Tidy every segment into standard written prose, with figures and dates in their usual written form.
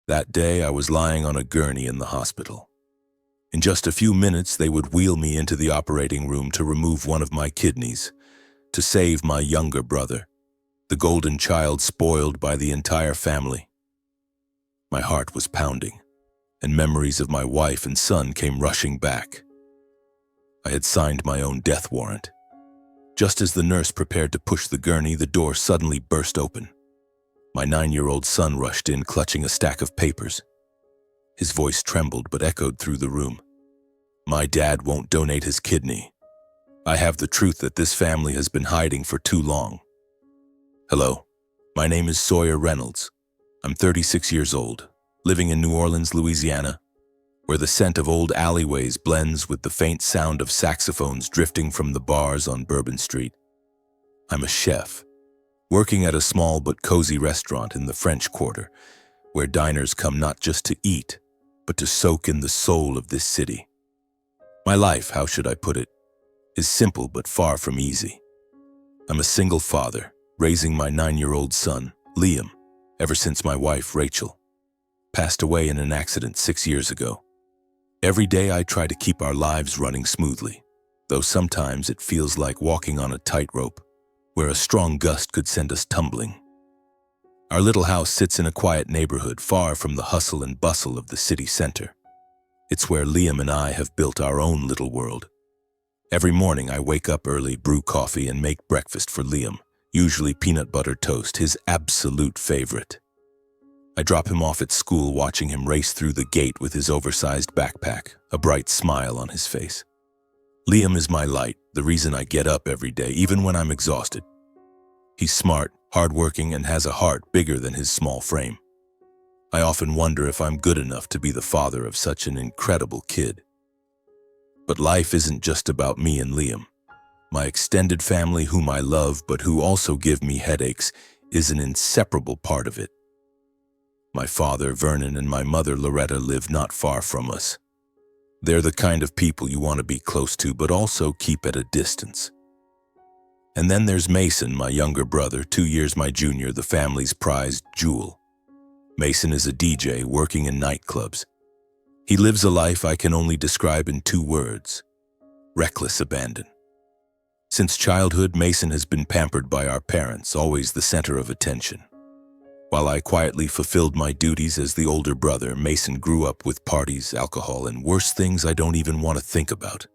That day, I was lying on a gurney in the hospital. In just a few minutes, they would wheel me into the operating room to remove one of my kidneys, to save my younger brother, the golden child spoiled by the entire family. My heart was pounding, and memories of my wife and son came rushing back. I had signed my own death warrant. Just as the nurse prepared to push the gurney, the door suddenly burst open. My 9-year-old son rushed in, clutching a stack of papers. His voice trembled but echoed through the room. "My dad won't donate his kidney. I have the truth that this family has been hiding for too long." Hello, my name is Sawyer Reynolds. I'm 36 years old, living in New Orleans, Louisiana, where the scent of old alleyways blends with the faint sound of saxophones drifting from the bars on Bourbon Street. I'm a chef, working at a small but cozy restaurant in the French Quarter, where diners come not just to eat, but to soak in the soul of this city. My life, how should I put it, is simple but far from easy. I'm a single father, raising my 9-year-old son, Liam, ever since my wife, Rachel, passed away in an accident 6 years ago. Every day I try to keep our lives running smoothly, though sometimes it feels like walking on a tightrope, where a strong gust could send us tumbling. Our little house sits in a quiet neighborhood far from the hustle and bustle of the city center. It's where Liam and I have built our own little world. Every morning I wake up early, brew coffee, and make breakfast for Liam, usually peanut butter toast, his absolute favorite. I drop him off at school, watching him race through the gate with his oversized backpack, a bright smile on his face. Liam is my light, the reason I get up every day, even when I'm exhausted. He's smart, hardworking, and has a heart bigger than his small frame. I often wonder if I'm good enough to be the father of such an incredible kid. But life isn't just about me and Liam. My extended family, whom I love but who also give me headaches, is an inseparable part of it. My father, Vernon, and my mother, Loretta, live not far from us. They're the kind of people you want to be close to but also keep at a distance. And then there's Mason, my younger brother, 2 years my junior, the family's prized jewel. Mason is a DJ working in nightclubs. He lives a life I can only describe in 2 words: reckless abandon. Since childhood, Mason has been pampered by our parents, always the center of attention. While I quietly fulfilled my duties as the older brother, Mason grew up with parties, alcohol, and worse things I don't even want to think about.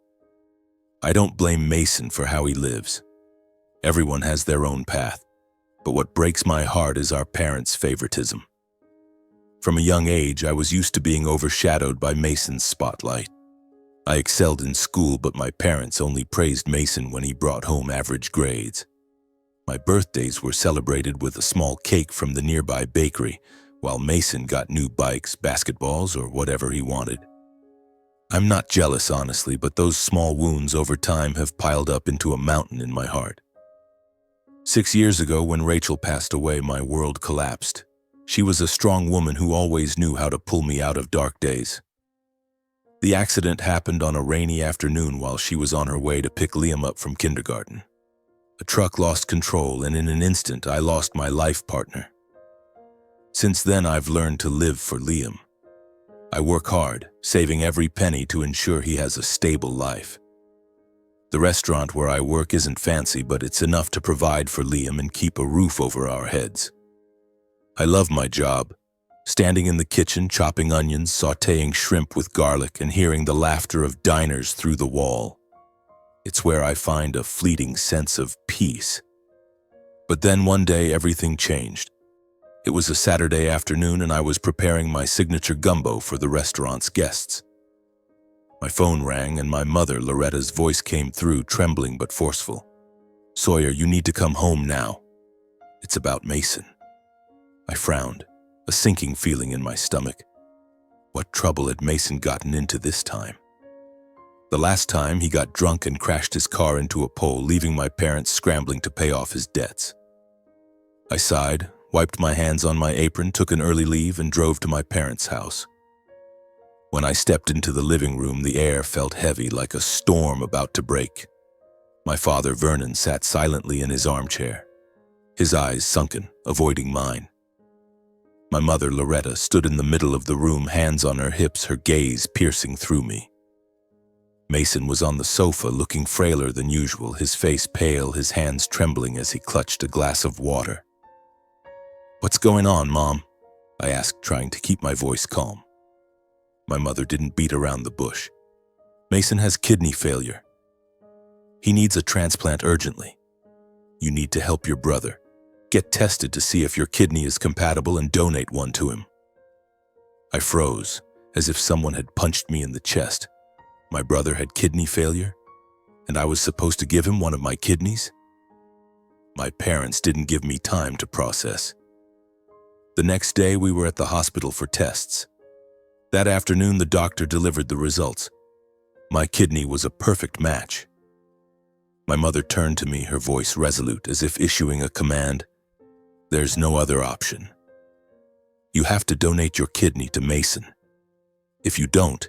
I don't blame Mason for how he lives. Everyone has their own path, but what breaks my heart is our parents' favoritism. From a young age, I was used to being overshadowed by Mason's spotlight. I excelled in school, but my parents only praised Mason when he brought home average grades. My birthdays were celebrated with a small cake from the nearby bakery, while Mason got new bikes, basketballs, or whatever he wanted. I'm not jealous, honestly, but those small wounds over time have piled up into a mountain in my heart. 6 years ago, when Rachel passed away, my world collapsed. She was a strong woman who always knew how to pull me out of dark days. The accident happened on a rainy afternoon while she was on her way to pick Liam up from kindergarten. A truck lost control, and in an instant, I lost my life partner. Since then, I've learned to live for Liam. I work hard, saving every penny to ensure he has a stable life. The restaurant where I work isn't fancy, but it's enough to provide for Liam and keep a roof over our heads. I love my job, standing in the kitchen, chopping onions, sautéing shrimp with garlic, and hearing the laughter of diners through the wall. It's where I find a fleeting sense of peace. But then one day, everything changed. It was a Saturday afternoon, and I was preparing my signature gumbo for the restaurant's guests. My phone rang, and my mother, Loretta's voice came through, trembling but forceful. "Sawyer, you need to come home now. It's about Mason." I frowned, a sinking feeling in my stomach. What trouble had Mason gotten into this time? The last time, he got drunk and crashed his car into a pole, leaving my parents scrambling to pay off his debts. I sighed, wiped my hands on my apron, took an early leave, and drove to my parents' house. When I stepped into the living room, the air felt heavy, like a storm about to break. My father, Vernon, sat silently in his armchair, his eyes sunken, avoiding mine. My mother, Loretta, stood in the middle of the room, hands on her hips, her gaze piercing through me. Mason was on the sofa, looking frailer than usual, his face pale, his hands trembling as he clutched a glass of water. "What's going on, Mom?" I asked, trying to keep my voice calm. My mother didn't beat around the bush. "Mason has kidney failure. He needs a transplant urgently. You need to help your brother. Get tested to see if your kidney is compatible and donate one to him." I froze, as if someone had punched me in the chest. My brother had kidney failure, and I was supposed to give him one of my kidneys? My parents didn't give me time to process. The next day, we were at the hospital for tests. That afternoon, the doctor delivered the results. My kidney was a perfect match. My mother turned to me, her voice resolute, as if issuing a command. "There's no other option. You have to donate your kidney to Mason. If you don't,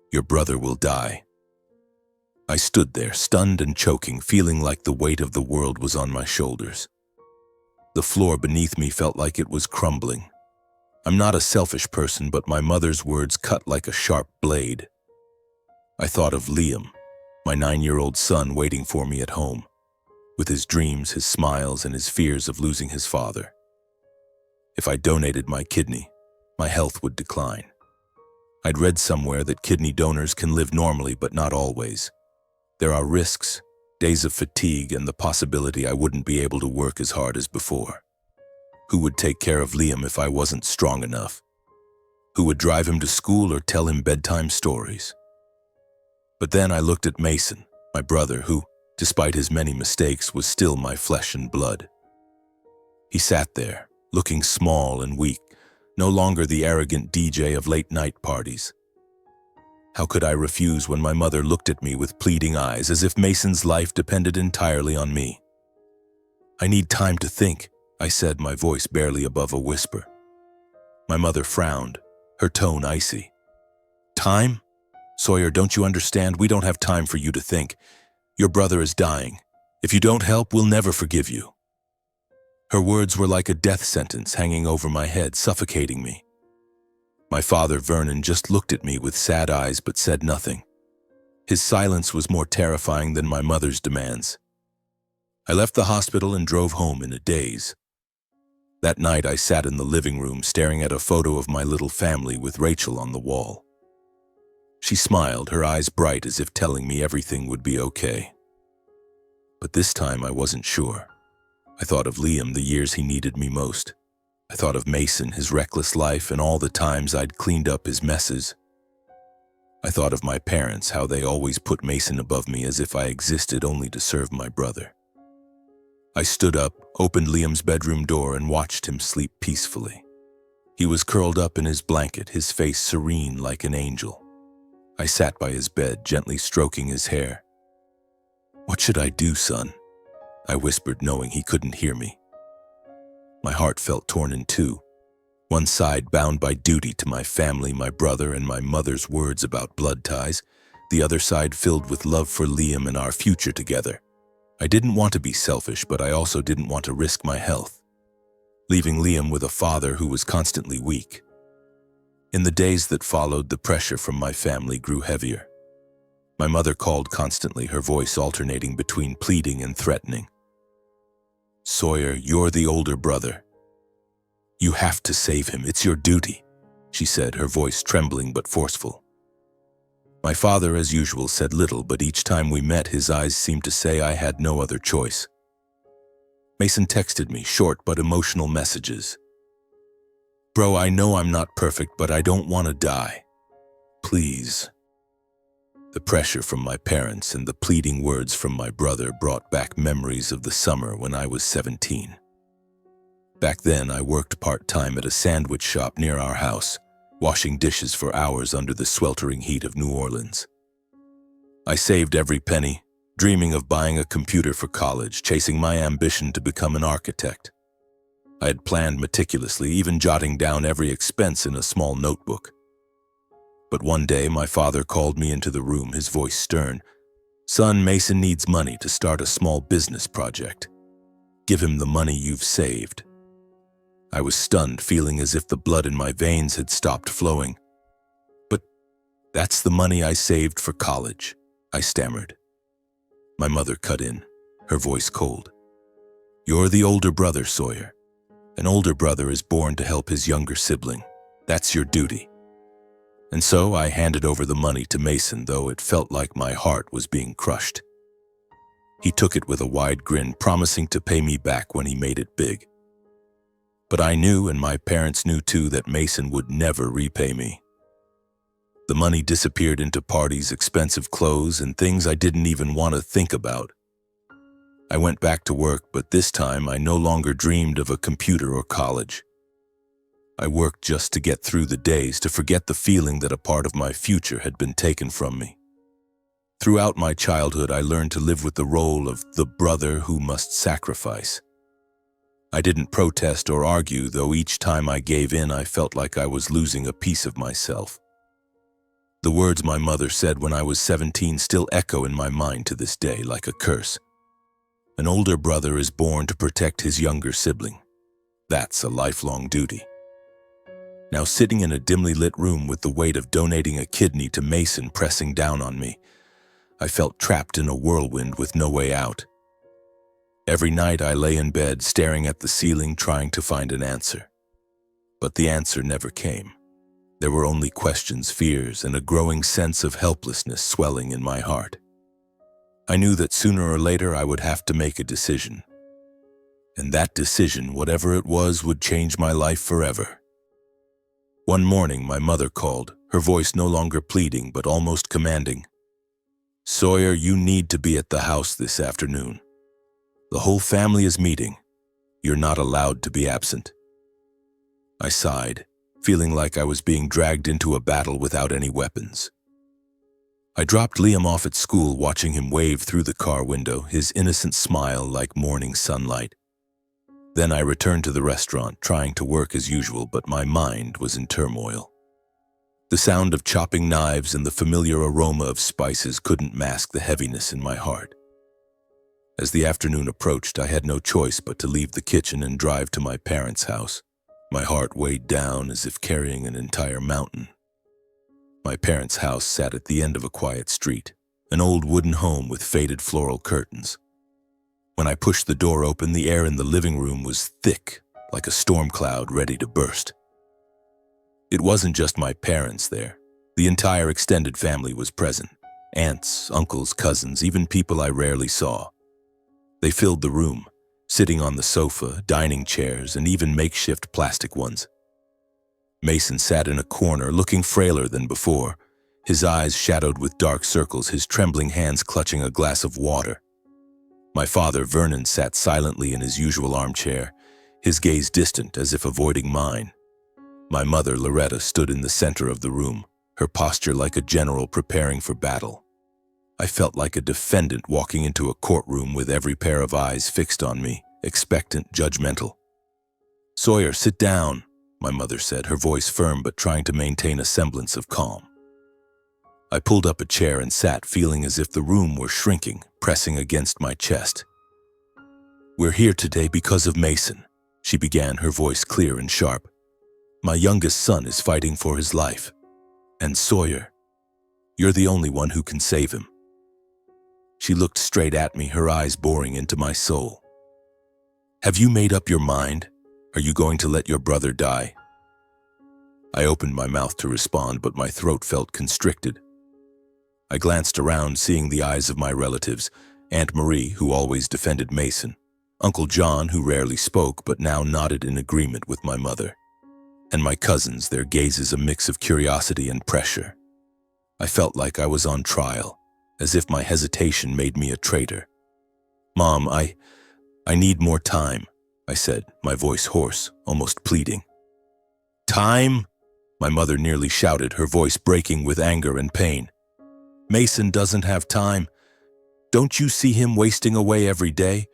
your brother will die." I stood there, stunned and choking, feeling like the weight of the world was on my shoulders. The floor beneath me felt like it was crumbling. I'm not a selfish person, but my mother's words cut like a sharp blade. I thought of Liam, my 9-year-old son, waiting for me at home, with his dreams, his smiles, and his fears of losing his father. If I donated my kidney, my health would decline. I'd read somewhere that kidney donors can live normally, but not always. There are risks, days of fatigue, and the possibility I wouldn't be able to work as hard as before. Who would take care of Liam if I wasn't strong enough? Who would drive him to school or tell him bedtime stories? But then I looked at Mason, my brother, who, despite his many mistakes, was still my flesh and blood. He sat there, looking small and weak, no longer the arrogant DJ of late-night parties. How could I refuse when my mother looked at me with pleading eyes, as if Mason's life depended entirely on me? "I need time to think," I said, my voice barely above a whisper. My mother frowned, her tone icy. "Time? Sawyer, don't you understand? We don't have time for you to think. Your brother is dying. If you don't help, we'll never forgive you." Her words were like a death sentence hanging over my head, suffocating me. My father, Vernon, just looked at me with sad eyes but said nothing. His silence was more terrifying than my mother's demands. I left the hospital and drove home in a daze. That night I sat in the living room staring at a photo of my little family with Rachel on the wall. She smiled, her eyes bright as if telling me everything would be okay. But this time I wasn't sure. I thought of Liam, the years he needed me most. I thought of Mason, his reckless life, and all the times I'd cleaned up his messes. I thought of my parents, how they always put Mason above me as if I existed only to serve my brother. I stood up, opened Liam's bedroom door, and watched him sleep peacefully. He was curled up in his blanket, his face serene like an angel. I sat by his bed, gently stroking his hair. "What should I do, son?" I whispered, knowing he couldn't hear me. My heart felt torn in two, one side bound by duty to my family, my brother, and my mother's words about blood ties, the other side filled with love for Liam and our future together. I didn't want to be selfish, but I also didn't want to risk my health, leaving Liam with a father who was constantly weak. In the days that followed, the pressure from my family grew heavier. My mother called constantly, her voice alternating between pleading and threatening. "Sawyer, you're the older brother. You have to save him. It's your duty," she said, her voice trembling but forceful. My father, as usual, said little, but each time we met, his eyes seemed to say I had no other choice. Mason texted me, short but emotional messages. "Bro, I know I'm not perfect, but I don't want to die. Please." The pressure from my parents and the pleading words from my brother brought back memories of the summer when I was 17. Back then, I worked part-time at a sandwich shop near our house, washing dishes for hours under the sweltering heat of New Orleans. I saved every penny, dreaming of buying a computer for college, chasing my ambition to become an architect. I had planned meticulously, even jotting down every expense in a small notebook. But one day, my father called me into the room, his voice stern. "Son, Mason needs money to start a small business project. Give him the money you've saved." I was stunned, feeling as if the blood in my veins had stopped flowing. "But that's the money I saved for college," I stammered. My mother cut in, her voice cold. "You're the older brother, Sawyer. An older brother is born to help his younger sibling. That's your duty." And so I handed over the money to Mason, though it felt like my heart was being crushed. He took it with a wide grin, promising to pay me back when he made it big. But I knew, and my parents knew too, that Mason would never repay me. The money disappeared into parties, expensive clothes, and things I didn't even want to think about. I went back to work, but this time I no longer dreamed of a computer or college. I worked just to get through the days, to forget the feeling that a part of my future had been taken from me. Throughout my childhood, I learned to live with the role of the brother who must sacrifice. I didn't protest or argue, though each time I gave in, I felt like I was losing a piece of myself. The words my mother said when I was 17 still echo in my mind to this day like a curse. An older brother is born to protect his younger sibling. That's a lifelong duty. Now, sitting in a dimly lit room with the weight of donating a kidney to Mason pressing down on me, I felt trapped in a whirlwind with no way out. Every night I lay in bed, staring at the ceiling, trying to find an answer. But the answer never came. There were only questions, fears, and a growing sense of helplessness swelling in my heart. I knew that sooner or later I would have to make a decision. And that decision, whatever it was, would change my life forever. One morning, my mother called, her voice no longer pleading but almost commanding. "Sawyer, you need to be at the house this afternoon. The whole family is meeting. You're not allowed to be absent." I sighed, feeling like I was being dragged into a battle without any weapons. I dropped Liam off at school, watching him wave through the car window, his innocent smile like morning sunlight. Then I returned to the restaurant, trying to work as usual, but my mind was in turmoil. The sound of chopping knives and the familiar aroma of spices couldn't mask the heaviness in my heart. As the afternoon approached, I had no choice but to leave the kitchen and drive to my parents' house. My heart weighed down as if carrying an entire mountain. My parents' house sat at the end of a quiet street, an old wooden home with faded floral curtains. When I pushed the door open, the air in the living room was thick, like a storm cloud ready to burst. It wasn't just my parents there. The entire extended family was present. Aunts, uncles, cousins, even people I rarely saw. They filled the room, sitting on the sofa, dining chairs, and even makeshift plastic ones. Mason sat in a corner, looking frailer than before, his eyes shadowed with dark circles, his trembling hands clutching a glass of water. My father, Vernon, sat silently in his usual armchair, his gaze distant as if avoiding mine. My mother, Loretta, stood in the center of the room, her posture like a general preparing for battle. I felt like a defendant walking into a courtroom with every pair of eyes fixed on me, expectant, judgmental. "Sawyer, sit down," my mother said, her voice firm but trying to maintain a semblance of calm. I pulled up a chair and sat, feeling as if the room were shrinking, pressing against my chest. "We're here today because of Mason," she began, her voice clear and sharp. "My youngest son is fighting for his life. And Sawyer, you're the only one who can save him." She looked straight at me, her eyes boring into my soul. "Have you made up your mind? Are you going to let your brother die?" I opened my mouth to respond, but my throat felt constricted. I glanced around, seeing the eyes of my relatives, Aunt Marie, who always defended Mason, Uncle John, who rarely spoke but now nodded in agreement with my mother, and my cousins, their gazes a mix of curiosity and pressure. I felt like I was on trial, as if my hesitation made me a traitor. "Mom, I need more time," I said, my voice hoarse, almost pleading. "Time?" my mother nearly shouted, her voice breaking with anger and pain. "Mason doesn't have time. Don't you see him wasting away every day?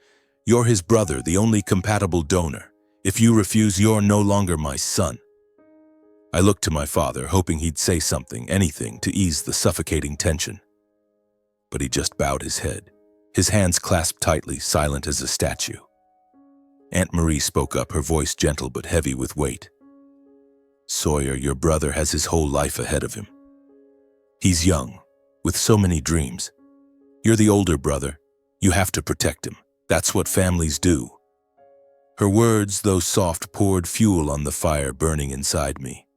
You're his brother, the only compatible donor. If you refuse, you're no longer my son." I looked to my father, hoping he'd say something, anything, to ease the suffocating tension. But he just bowed his head, his hands clasped tightly, silent as a statue. Aunt Marie spoke up, her voice gentle but heavy with weight. "Sawyer, your brother has his whole life ahead of him. He's young, with so many dreams. You're the older brother. You have to protect him. That's what families do." Her words, though soft, poured fuel on the fire burning inside me.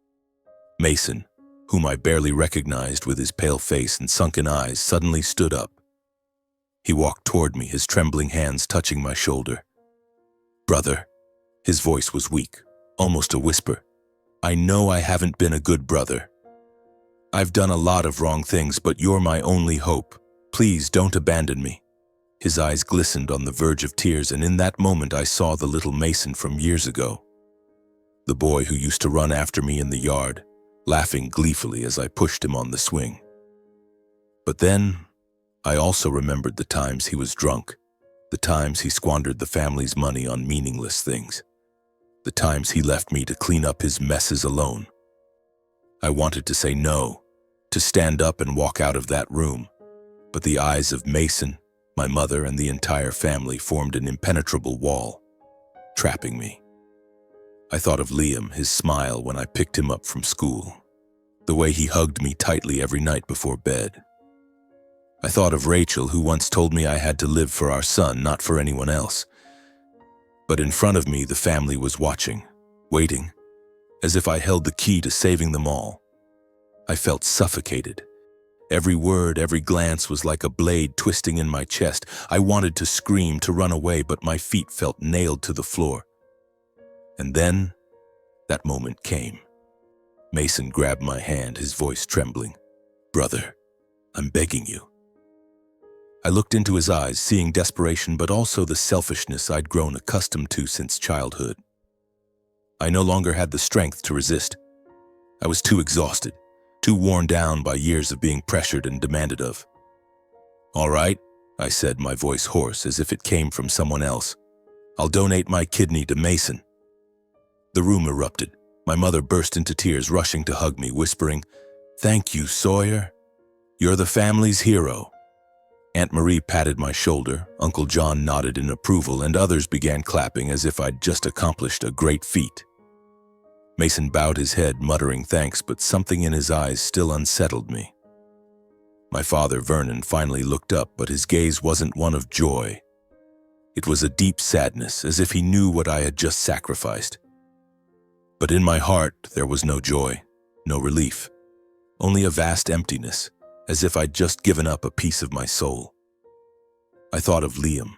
Mason, whom I barely recognized with his pale face and sunken eyes, suddenly stood up. He walked toward me, his trembling hands touching my shoulder. "Brother," his voice was weak, almost a whisper, "I know I haven't been a good brother. I've done a lot of wrong things, but you're my only hope. Please don't abandon me." His eyes glistened on the verge of tears, and in that moment I saw the little Mason from years ago. The boy who used to run after me in the yard, laughing gleefully as I pushed him on the swing. But then, I also remembered the times he was drunk, the times he squandered the family's money on meaningless things, the times he left me to clean up his messes alone. I wanted to say no, to stand up and walk out of that room, but the eyes of Mason, my mother, and the entire family formed an impenetrable wall, trapping me. I thought of Liam, his smile when I picked him up from school, the way he hugged me tightly every night before bed. I thought of Rachel, who once told me I had to live for our son, not for anyone else. But in front of me, the family was watching, waiting, as if I held the key to saving them all. I felt suffocated. Every word, every glance was like a blade twisting in my chest. I wanted to scream, to run away, but my feet felt nailed to the floor. And then, that moment came. Mason grabbed my hand, his voice trembling. "Brother, I'm begging you." I looked into his eyes, seeing desperation, but also the selfishness I'd grown accustomed to since childhood. I no longer had the strength to resist. I was too exhausted, too worn down by years of being pressured and demanded of. "All right," I said, my voice hoarse as if it came from someone else. "I'll donate my kidney to Mason." The room erupted. My mother burst into tears, rushing to hug me, whispering, "Thank you, Sawyer. You're the family's hero." Aunt Marie patted my shoulder, Uncle John nodded in approval, and others began clapping as if I'd just accomplished a great feat. Mason bowed his head, muttering thanks, but something in his eyes still unsettled me. My father, Vernon, finally looked up, but his gaze wasn't one of joy. It was a deep sadness, as if he knew what I had just sacrificed. But in my heart, there was no joy, no relief, only a vast emptiness, as if I'd just given up a piece of my soul. I thought of Liam,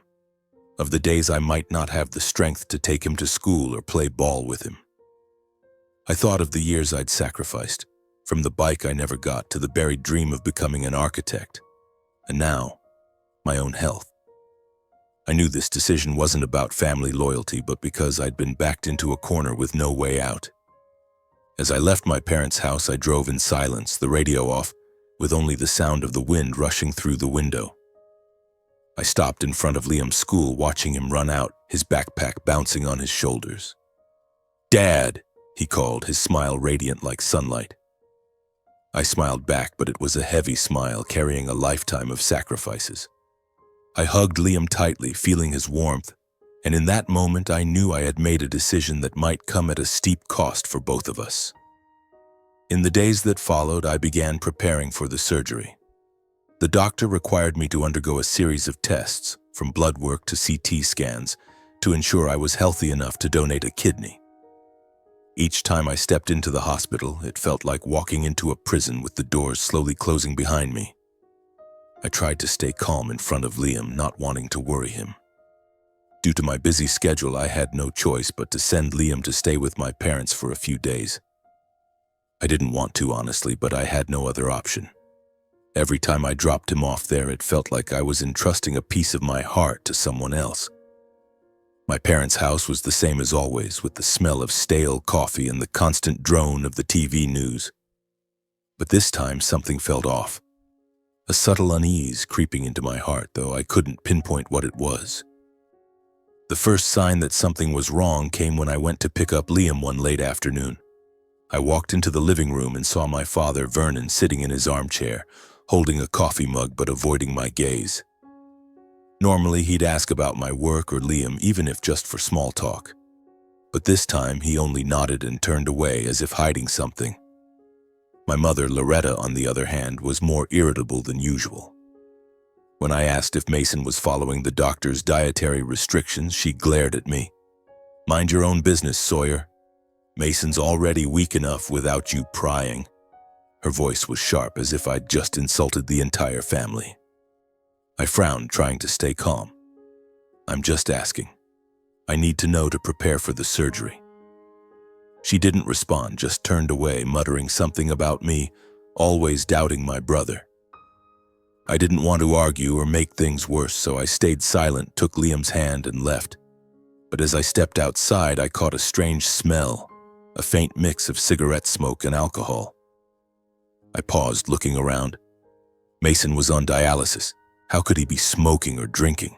of the days I might not have the strength to take him to school or play ball with him. I thought of the years I'd sacrificed, from the bike I never got to the buried dream of becoming an architect, and now, my own health. I knew this decision wasn't about family loyalty, but because I'd been backed into a corner with no way out. As I left my parents' house, I drove in silence, the radio off, with only the sound of the wind rushing through the window. I stopped in front of Liam's school, watching him run out, his backpack bouncing on his shoulders. "Dad!" he called, his smile radiant like sunlight. I smiled back, but it was a heavy smile carrying a lifetime of sacrifices. I hugged Liam tightly, feeling his warmth, and in that moment I knew I had made a decision that might come at a steep cost for both of us. In the days that followed, I began preparing for the surgery. The doctor required me to undergo a series of tests, from blood work to CT scans, to ensure I was healthy enough to donate a kidney. Each time I stepped into the hospital, it felt like walking into a prison with the doors slowly closing behind me. I tried to stay calm in front of Liam, not wanting to worry him. Due to my busy schedule, I had no choice but to send Liam to stay with my parents for a few days. I didn't want to, honestly, but I had no other option. Every time I dropped him off there, it felt like I was entrusting a piece of my heart to someone else. My parents' house was the same as always, with the smell of stale coffee and the constant drone of the TV news. But this time, something felt off. A subtle unease creeping into my heart, though I couldn't pinpoint what it was. The first sign that something was wrong came when I went to pick up Liam one late afternoon. I walked into the living room and saw my father, Vernon, sitting in his armchair, holding a coffee mug but avoiding my gaze. Normally, he'd ask about my work or Liam, even if just for small talk. But this time, he only nodded and turned away as if hiding something. My mother, Loretta, on the other hand, was more irritable than usual. When I asked if Mason was following the doctor's dietary restrictions, she glared at me. "Mind your own business, Sawyer. Mason's already weak enough without you prying." Her voice was sharp, as if I'd just insulted the entire family. I frowned, trying to stay calm. "I'm just asking. I need to know to prepare for the surgery." She didn't respond, just turned away, muttering something about me always doubting my brother. I didn't want to argue or make things worse, so I stayed silent, took Liam's hand, and left. But as I stepped outside, I caught a strange smell, a faint mix of cigarette smoke and alcohol. I paused, looking around. Mason was on dialysis. How could he be smoking or drinking?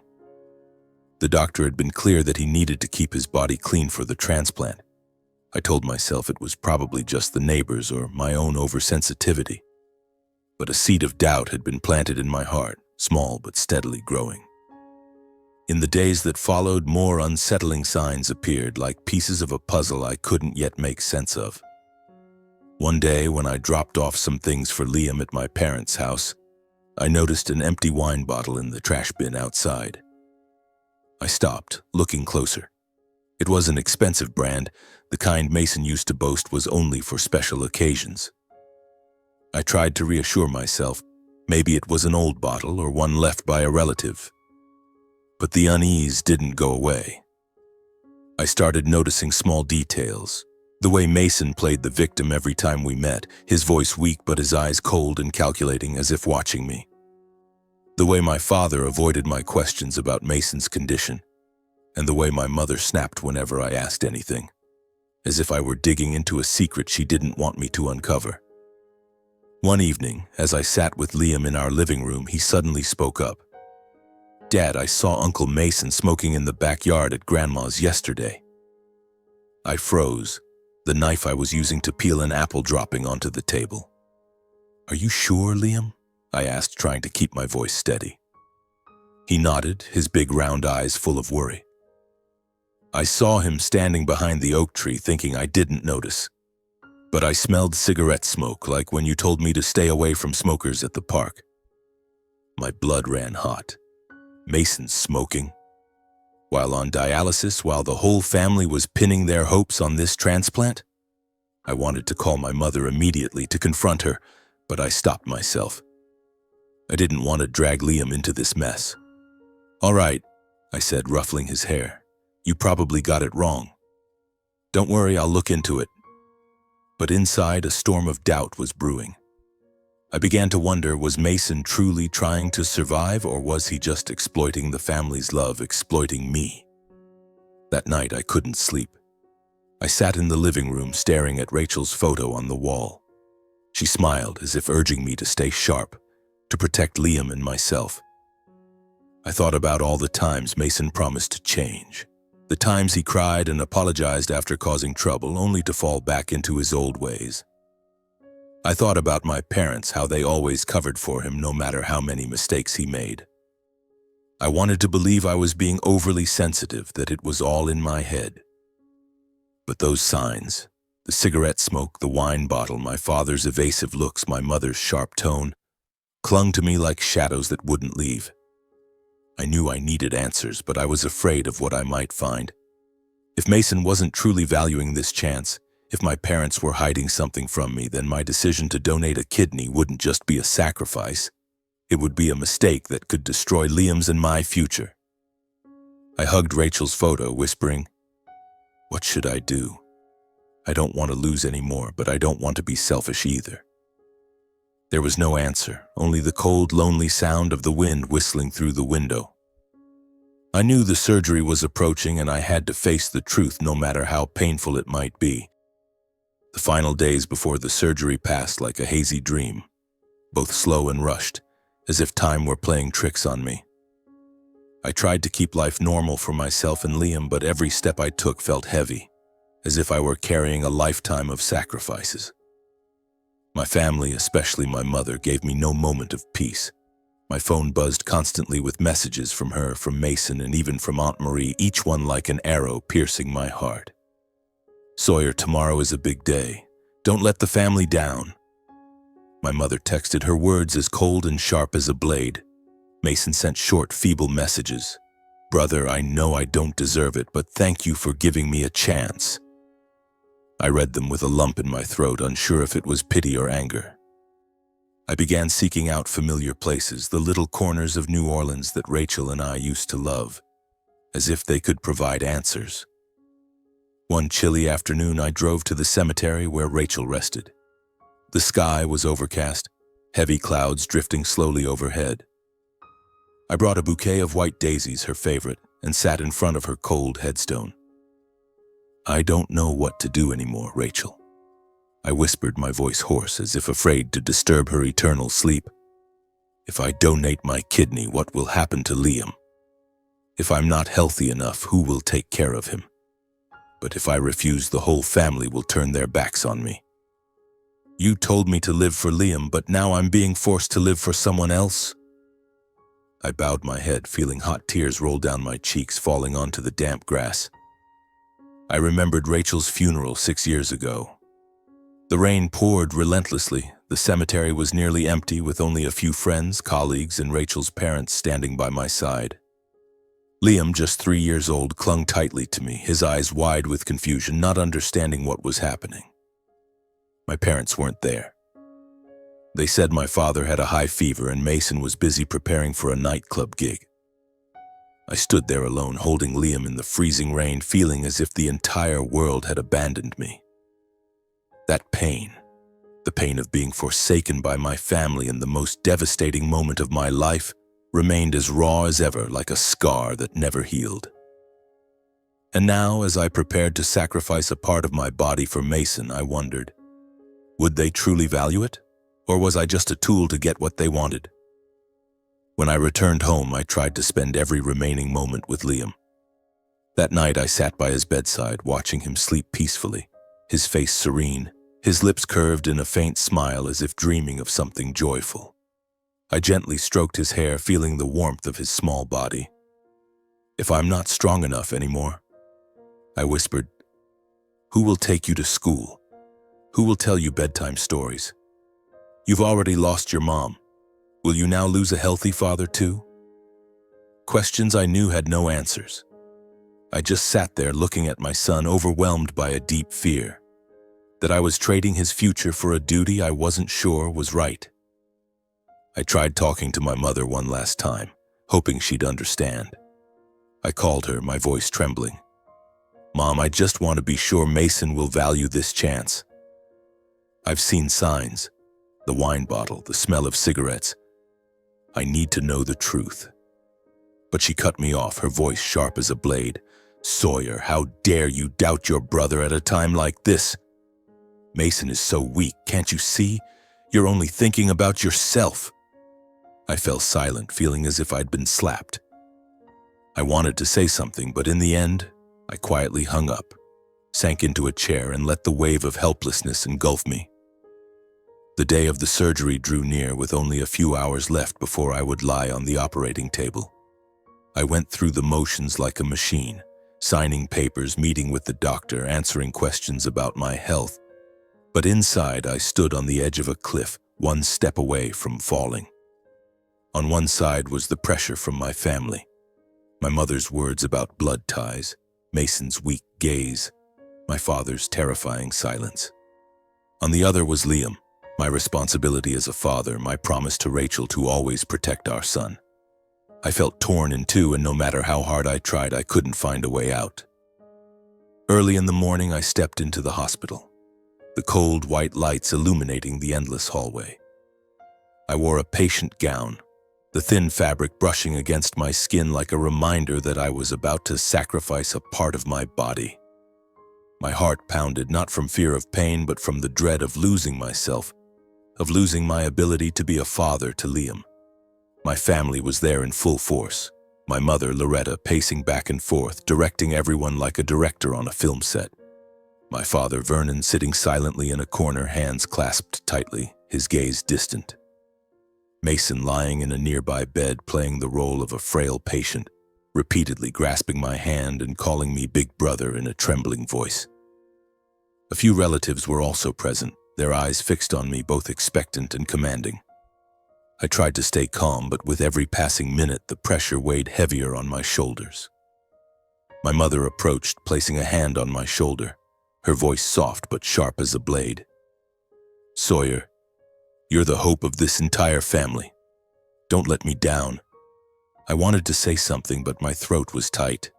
The doctor had been clear that he needed to keep his body clean for the transplant. I told myself it was probably just the neighbors or my own oversensitivity. But a seed of doubt had been planted in my heart, small but steadily growing. In the days that followed, more unsettling signs appeared, like pieces of a puzzle I couldn't yet make sense of. One day, when I dropped off some things for Liam at my parents' house, I noticed an empty wine bottle in the trash bin outside. I stopped, looking closer. It was an expensive brand, the kind Mason used to boast was only for special occasions. I tried to reassure myself, maybe it was an old bottle or one left by a relative. But the unease didn't go away. I started noticing small details. The way Mason played the victim every time we met, his voice weak but his eyes cold and calculating, as if watching me. The way my father avoided my questions about Mason's condition, and the way my mother snapped whenever I asked anything, as if I were digging into a secret she didn't want me to uncover. One evening, as I sat with Liam in our living room, he suddenly spoke up. "Dad, I saw Uncle Mason smoking in the backyard at Grandma's yesterday." I froze, the knife I was using to peel an apple dropping onto the table. "Are you sure, Liam?" I asked, trying to keep my voice steady. He nodded, his big round eyes full of worry. "I saw him standing behind the oak tree, thinking I didn't notice. But I smelled cigarette smoke, like when you told me to stay away from smokers at the park." My blood ran hot. Mason smoking? While on dialysis, while the whole family was pinning their hopes on this transplant? I wanted to call my mother immediately to confront her, but I stopped myself. I didn't want to drag Liam into this mess. "All right," I said, ruffling his hair. "You probably got it wrong. Don't worry, I'll look into it." But inside, a storm of doubt was brewing. I began to wonder, was Mason truly trying to survive, or was he just exploiting the family's love, exploiting me? That night, I couldn't sleep. I sat in the living room staring at Rachel's photo on the wall. She smiled, as if urging me to stay sharp, to protect Liam and myself. I thought about all the times Mason promised to change. The times he cried and apologized after causing trouble, only to fall back into his old ways. I thought about my parents, how they always covered for him no matter how many mistakes he made. I wanted to believe I was being overly sensitive, that it was all in my head. But those signs, the cigarette smoke, the wine bottle, my father's evasive looks, my mother's sharp tone, clung to me like shadows that wouldn't leave. I knew I needed answers, but I was afraid of what I might find. If Mason wasn't truly valuing this chance, if my parents were hiding something from me, then my decision to donate a kidney wouldn't just be a sacrifice. It would be a mistake that could destroy Liam's and my future. I hugged Rachel's photo, whispering, "What should I do? I don't want to lose any more, but I don't want to be selfish either." There was no answer, only the cold, lonely sound of the wind whistling through the window. I knew the surgery was approaching, and I had to face the truth, no matter how painful it might be. The final days before the surgery passed like a hazy dream, both slow and rushed, as if time were playing tricks on me. I tried to keep life normal for myself and Liam, but every step I took felt heavy, as if I were carrying a lifetime of sacrifices. My family, especially my mother, gave me no moment of peace. My phone buzzed constantly with messages from her, from Mason, and even from Aunt Marie, each one like an arrow piercing my heart. "Sawyer, tomorrow is a big day. Don't let the family down." My mother texted, her words as cold and sharp as a blade. Mason sent short, feeble messages. "Brother, I know I don't deserve it, but thank you for giving me a chance." I read them with a lump in my throat, unsure if it was pity or anger. I began seeking out familiar places, the little corners of New Orleans that Rachel and I used to love, as if they could provide answers. One chilly afternoon, I drove to the cemetery where Rachel rested. The sky was overcast, heavy clouds drifting slowly overhead. I brought a bouquet of white daisies, her favorite, and sat in front of her cold headstone. "I don't know what to do anymore, Rachel," I whispered, my voice hoarse, as if afraid to disturb her eternal sleep. "If I donate my kidney, what will happen to Liam? If I'm not healthy enough, who will take care of him? But if I refuse, the whole family will turn their backs on me. You told me to live for Liam, but now I'm being forced to live for someone else." I bowed my head, feeling hot tears roll down my cheeks, falling onto the damp grass. I remembered Rachel's funeral 6 years ago. The rain poured relentlessly. The cemetery was nearly empty, with only a few friends, colleagues, and Rachel's parents standing by my side. Liam, just 3 years old, clung tightly to me, his eyes wide with confusion, not understanding what was happening. My parents weren't there. They said my father had a high fever and Mason was busy preparing for a nightclub gig. I stood there alone, holding Liam in the freezing rain, feeling as if the entire world had abandoned me. That pain, the pain of being forsaken by my family in the most devastating moment of my life, remained as raw as ever, like a scar that never healed. And now, as I prepared to sacrifice a part of my body for Mason, I wondered, would they truly value it? Or was I just a tool to get what they wanted? When I returned home, I tried to spend every remaining moment with Liam. That night, I sat by his bedside, watching him sleep peacefully, his face serene, his lips curved in a faint smile as if dreaming of something joyful. I gently stroked his hair, feeling the warmth of his small body. "If I'm not strong enough anymore," I whispered, "who will take you to school? Who will tell you bedtime stories? You've already lost your mom. Will you now lose a healthy father too?" Questions I knew had no answers. I just sat there looking at my son, overwhelmed by a deep fear that I was trading his future for a duty I wasn't sure was right. I tried talking to my mother one last time, hoping she'd understand. I called her, my voice trembling. "Mom, I just want to be sure Mason will value this chance. I've seen signs. The wine bottle, the smell of cigarettes. I need to know the truth." But she cut me off, her voice sharp as a blade. "Sawyer, how dare you doubt your brother at a time like this? Mason is so weak, can't you see? You're only thinking about yourself." I fell silent, feeling as if I'd been slapped. I wanted to say something, but in the end, I quietly hung up, sank into a chair, and let the wave of helplessness engulf me. The day of the surgery drew near, with only a few hours left before I would lie on the operating table. I went through the motions like a machine, signing papers, meeting with the doctor, answering questions about my health. But inside, I stood on the edge of a cliff, one step away from falling. On one side was the pressure from my family, my mother's words about blood ties, Mason's weak gaze, my father's terrifying silence. On the other was Liam, my responsibility as a father, my promise to Rachel to always protect our son. I felt torn in two, and no matter how hard I tried, I couldn't find a way out. Early in the morning, I stepped into the hospital, the cold white lights illuminating the endless hallway. I wore a patient gown, the thin fabric brushing against my skin like a reminder that I was about to sacrifice a part of my body. My heart pounded, not from fear of pain, but from the dread of losing myself, of losing my ability to be a father to Liam. My family was there in full force, my mother, Loretta, pacing back and forth, directing everyone like a director on a film set. My father, Vernon, sitting silently in a corner, hands clasped tightly, his gaze distant. Mason lying in a nearby bed playing the role of a frail patient, repeatedly grasping my hand and calling me big brother in a trembling voice. A few relatives were also present, their eyes fixed on me, both expectant and commanding. I tried to stay calm, but with every passing minute, the pressure weighed heavier on my shoulders. My mother approached, placing a hand on my shoulder, her voice soft but sharp as a blade. "Sawyer, you're the hope of this entire family. Don't let me down." I wanted to say something, but my throat was tight,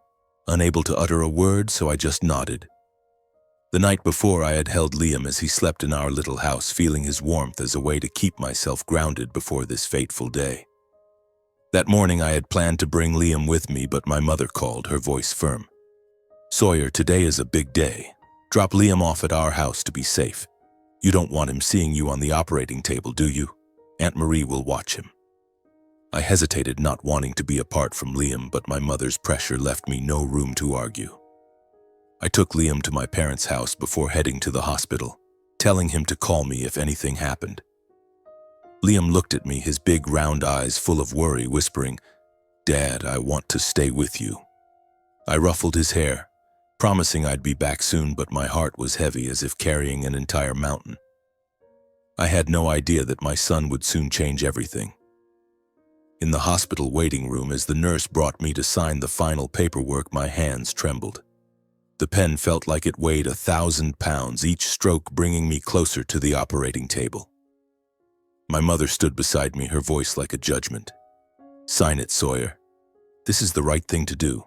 unable to utter a word, so I just nodded. The night before, I had held Liam as he slept in our little house, feeling his warmth as a way to keep myself grounded before this fateful day. That morning, I had planned to bring Liam with me, but my mother called, her voice firm. "Sawyer, today is a big day. Drop Liam off at our house to be safe. You don't want him seeing you on the operating table, do you? Aunt Marie will watch him." I hesitated, not wanting to be apart from Liam, but my mother's pressure left me no room to argue. I took Liam to my parents' house before heading to the hospital, telling him to call me if anything happened. Liam looked at me, his big round eyes full of worry, whispering, "Dad, I want to stay with you." I ruffled his hair, promising I'd be back soon, but my heart was heavy as if carrying an entire mountain. I had no idea that my son would soon change everything. In the hospital waiting room, as the nurse brought me to sign the final paperwork, my hands trembled. The pen felt like it weighed 1,000 pounds, each stroke bringing me closer to the operating table. My mother stood beside me, her voice like a judgment. "Sign it, Sawyer. This is the right thing to do."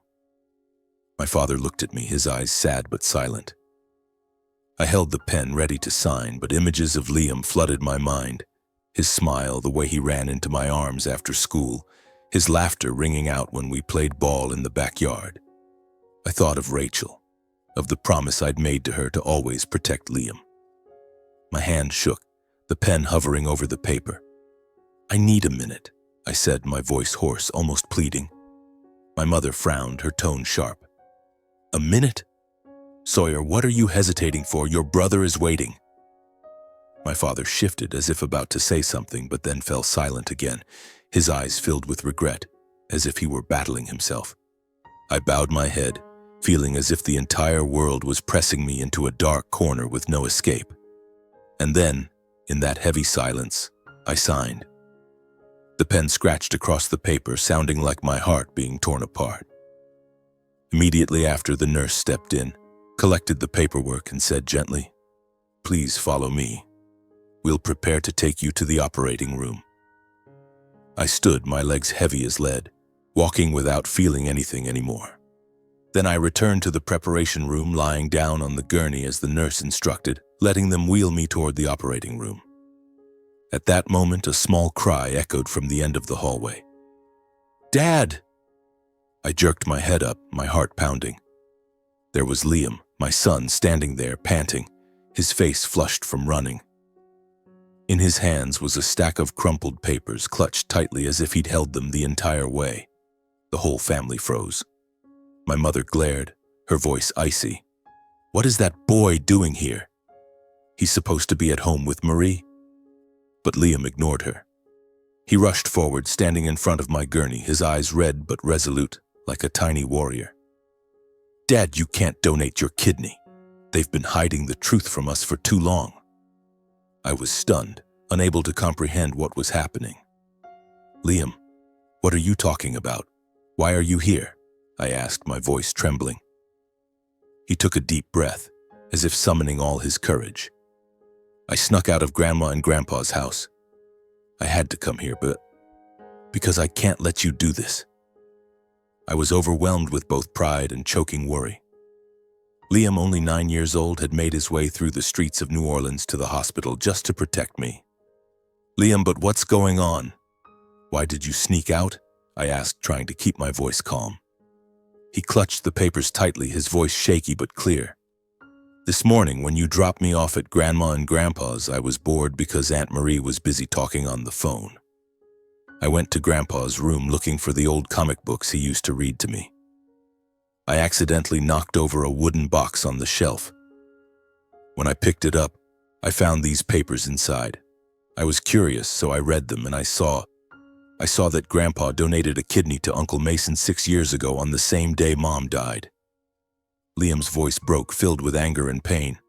My father looked at me, his eyes sad but silent. I held the pen ready to sign, but images of Liam flooded my mind. His smile, the way he ran into my arms after school, his laughter ringing out when we played ball in the backyard. I thought of Rachel, of the promise I'd made to her to always protect Liam. My hand shook, the pen hovering over the paper. "I need a minute," I said, my voice hoarse, almost pleading. My mother frowned, her tone sharp. "A minute? Sawyer, what are you hesitating for? Your brother is waiting." My father shifted as if about to say something, but then fell silent again, his eyes filled with regret, as if he were battling himself. I bowed my head, feeling as if the entire world was pressing me into a dark corner with no escape. And then, in that heavy silence, I signed. The pen scratched across the paper, sounding like my heart being torn apart. Immediately after, the nurse stepped in, collected the paperwork, and said gently, "Please follow me. We'll prepare to take you to the operating room." I stood, my legs heavy as lead, walking without feeling anything anymore. Then I returned to the preparation room, lying down on the gurney as the nurse instructed, letting them wheel me toward the operating room. At that moment, a small cry echoed from the end of the hallway. "Dad!" I jerked my head up, my heart pounding. There was Liam, my son, standing there, panting, his face flushed from running. In his hands was a stack of crumpled papers, clutched tightly as if he'd held them the entire way. The whole family froze. My mother glared, her voice icy. "What is that boy doing here? He's supposed to be at home with Marie." But Liam ignored her. He rushed forward, standing in front of my gurney, his eyes red but resolute, like a tiny warrior. "Dad, you can't donate your kidney. They've been hiding the truth from us for too long." I was stunned, unable to comprehend what was happening. "Liam, what are you talking about? Why are you here?" I asked, my voice trembling. He took a deep breath, as if summoning all his courage. "I snuck out of Grandma and Grandpa's house. I had to come here, but because I can't let you do this." I was overwhelmed with both pride and choking worry. Liam, only 9 years old, had made his way through the streets of New Orleans to the hospital just to protect me. "Liam, but what's going on? Why did you sneak out?" I asked, trying to keep my voice calm. He clutched the papers tightly, his voice shaky but clear. "This morning, when you dropped me off at Grandma and Grandpa's, I was bored because Aunt Marie was busy talking on the phone. I went to Grandpa's room looking for the old comic books he used to read to me. I accidentally knocked over a wooden box on the shelf. When I picked it up, I found these papers inside. I was curious, so I read them, and I saw that Grandpa donated a kidney to Uncle Mason 6 years ago on the same day Mom died. Liam's voice broke, filled with anger and pain.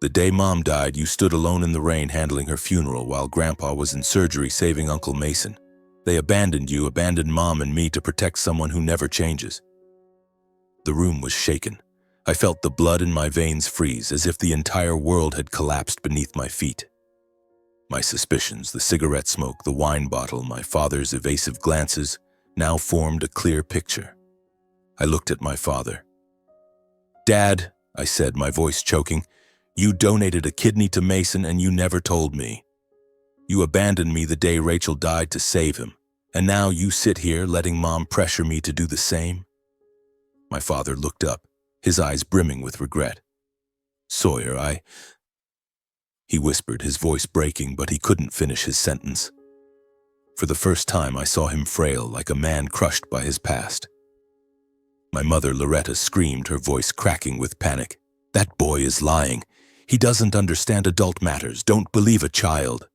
The day Mom died, you stood alone in the rain handling her funeral while Grandpa was in surgery saving Uncle Mason. They abandoned you, abandoned Mom and me to protect someone who never changes. The room was shaken. I felt the blood in my veins freeze, as if the entire world had collapsed beneath my feet. My suspicions, the cigarette smoke, the wine bottle, my father's evasive glances, now formed a clear picture. I looked at my father. "Dad," I said, my voice choking, "you donated a kidney to Mason and you never told me. You abandoned me the day Rachel died to save him, and now you sit here letting Mom pressure me to do the same?" My father looked up, his eyes brimming with regret. "Sawyer, He whispered, his voice breaking, but he couldn't finish his sentence. For the first time, I saw him frail, like a man crushed by his past. My mother, Loretta, screamed, her voice cracking with panic. "That boy is lying. He doesn't understand adult matters. Don't believe a child."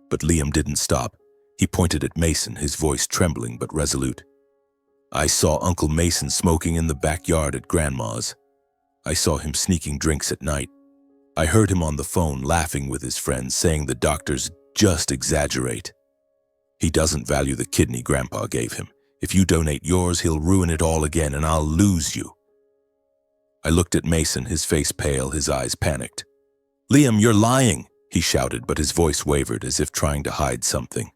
But Liam didn't stop. He pointed at Mason, his voice trembling but resolute. "I saw Uncle Mason smoking in the backyard at Grandma's. I saw him sneaking drinks at night. I heard him on the phone laughing with his friends, saying the doctors just exaggerate. He doesn't value the kidney Grandpa gave him. If you donate yours, he'll ruin it all again and I'll lose you." I looked at Mason, his face pale, his eyes panicked. "Liam, you're lying," he shouted, but his voice wavered as if trying to hide something.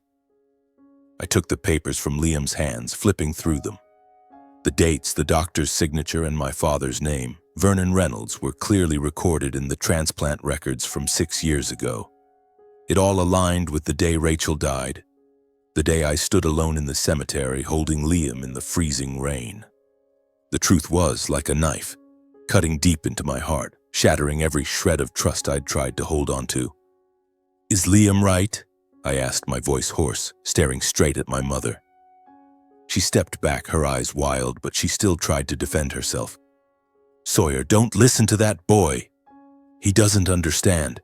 I took the papers from Liam's hands, flipping through them. The dates, the doctor's signature, and my father's name, Vernon Reynolds, were clearly recorded in the transplant records from 6 years ago. It all aligned with the day Rachel died, the day I stood alone in the cemetery holding Liam in the freezing rain. The truth was like a knife, cutting deep into my heart, shattering every shred of trust I'd tried to hold on to. "Is Liam right?" I asked, my voice hoarse, staring straight at my mother. She stepped back, her eyes wild, but she still tried to defend herself. "Sawyer, don't listen to that boy. He doesn't understand."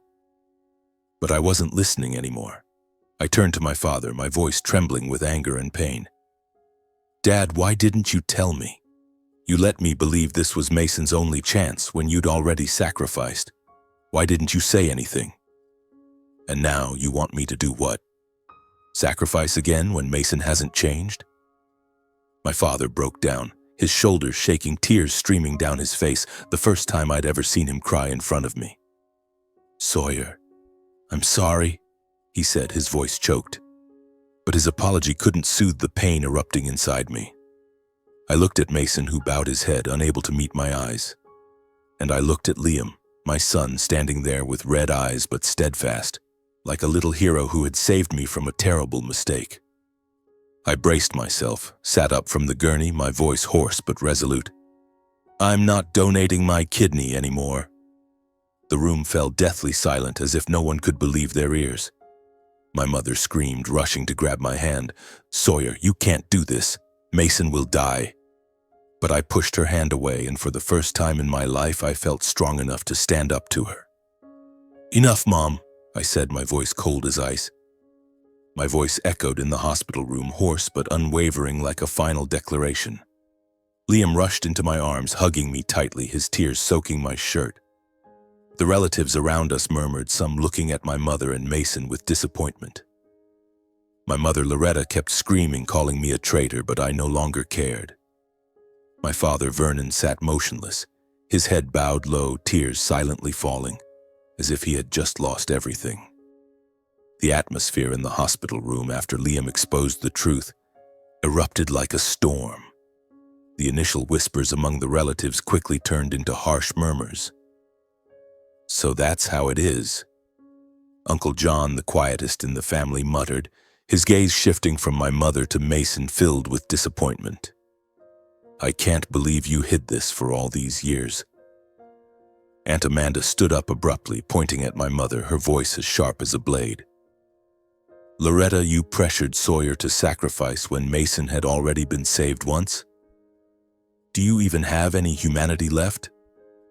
But I wasn't listening anymore. I turned to my father, my voice trembling with anger and pain. "Dad, why didn't you tell me? You let me believe this was Mason's only chance when you'd already sacrificed. Why didn't you say anything? And now you want me to do what? Sacrifice again when Mason hasn't changed?" My father broke down, his shoulders shaking, tears streaming down his face, the first time I'd ever seen him cry in front of me. "Sawyer, I'm sorry," he said, his voice choked. But his apology couldn't soothe the pain erupting inside me. I looked at Mason, who bowed his head, unable to meet my eyes. And I looked at Liam, my son, standing there with red eyes but steadfast, like a little hero who had saved me from a terrible mistake. I braced myself, sat up from the gurney, my voice hoarse but resolute. "I'm not donating my kidney anymore." The room fell deathly silent, as if no one could believe their ears. My mother screamed, rushing to grab my hand. "Sawyer, you can't do this. Mason will die." But I pushed her hand away, and for the first time in my life, I felt strong enough to stand up to her. "Enough, Mom," I said, my voice cold as ice. My voice echoed in the hospital room, hoarse but unwavering, like a final declaration. Liam rushed into my arms, hugging me tightly, his tears soaking my shirt. The relatives around us murmured, some looking at my mother and Mason with disappointment. My mother, Loretta, kept screaming, calling me a traitor, but I no longer cared. My father, Vernon, sat motionless, his head bowed low, tears silently falling, as if he had just lost everything. The atmosphere in the hospital room, after Liam exposed the truth, erupted like a storm. The initial whispers among the relatives quickly turned into harsh murmurs. "So that's how it is," Uncle John, the quietest in the family, muttered, his gaze shifting from my mother to Mason, filled with disappointment. "I can't believe you hid this for all these years." Aunt Amanda stood up abruptly, pointing at my mother, her voice as sharp as a blade. "Loretta, you pressured Sawyer to sacrifice when Mason had already been saved once? Do you even have any humanity left?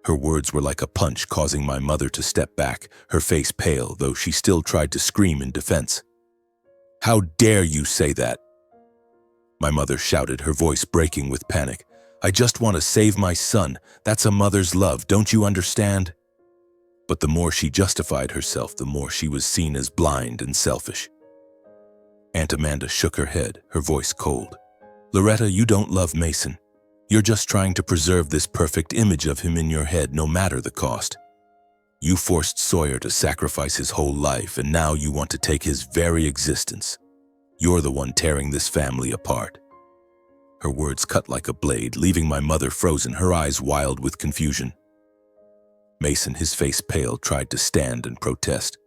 Her words were like a punch, causing my mother to step back, her face pale, though she still tried to scream in defense. "How dare you say that?" my mother shouted, her voice breaking with panic. "I just want to save my son. That's a mother's love, don't you understand?" But the more she justified herself, the more she was seen as blind and selfish. Aunt Amanda shook her head, her voice cold. "Loretta, you don't love Mason. You're just trying to preserve this perfect image of him in your head, no matter the cost. You forced Sawyer to sacrifice his whole life, and now you want to take his very existence. You're the one tearing this family apart." Her words cut like a blade, leaving my mother frozen, her eyes wild with confusion. Mason, his face pale, tried to stand and protest.